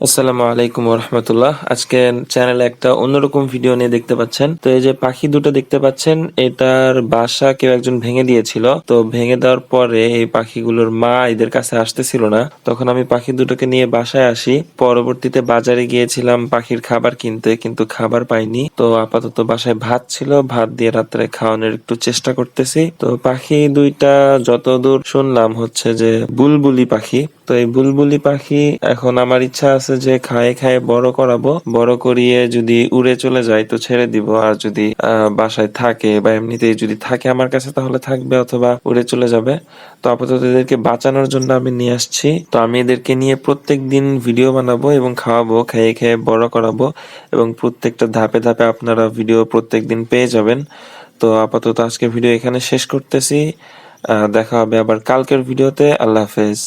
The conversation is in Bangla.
আসসালামু আলাইকুম রহমতুল্লাহ। আজকে চ্যানেলে একটা অন্যরকম ভিডিও নিয়ে দেখতে পাচ্ছেন। তো এই যে পাখি দুটো দেখতে পাচ্ছেন, এটার বাসা কেউ একজন ভেঙে দিয়েছিল। তো ভেঙে দেওয়ার পরে এই পাখিগুলোর মা এদের কাছে আসতেছিল না, তখন আমি পাখি দুটোকে নিয়ে বাসায় আসি। পরবর্তীতে বাজারে গিয়েছিলাম পাখির খাবার কিনতে, কিন্তু খাবার পাইনি। তো আপাতত বাসায় ভাত ছিল, ভাত দিয়ে রাত্রে খাওয়ানোর একটু চেষ্টা করতেছি। তো পাখি দুইটা যতদূর শুনলাম হচ্ছে যে বুলবুলি পাখি। তো এই বুলবুলি পাখি এখন আমার ইচ্ছা আছে যে খায়ে খায়ে বড় করাবো, বড় করিয়ে যদি উড়ে চলে যায় তো ছেড়ে দিব, আর যদি বাসায় থাকে বা এমনিতেই যদি থাকে আমার কাছে তাহলে থাকবে, অথবা উড়ে চলে যাবে। তো আপাতত এদেরকে বাঁচানোর জন্য আমি নিয়ে আসছি। তো আমি এদেরকে নিয়ে প্রত্যেক দিন ভিডিও বানাবো এবং খাওয়াবো, খেয়ে খেয়ে বড় করাবো, এবং প্রত্যেকটা ধাপে ধাপে আপনারা ভিডিও প্রত্যেক দিন পেয়ে যাবেন। তো আপাতত আজকে ভিডিও এখানে শেষ করতেছি। দেখা হবে আবার কালকের ভিডিওতে। আল্লাহ হাফেজ।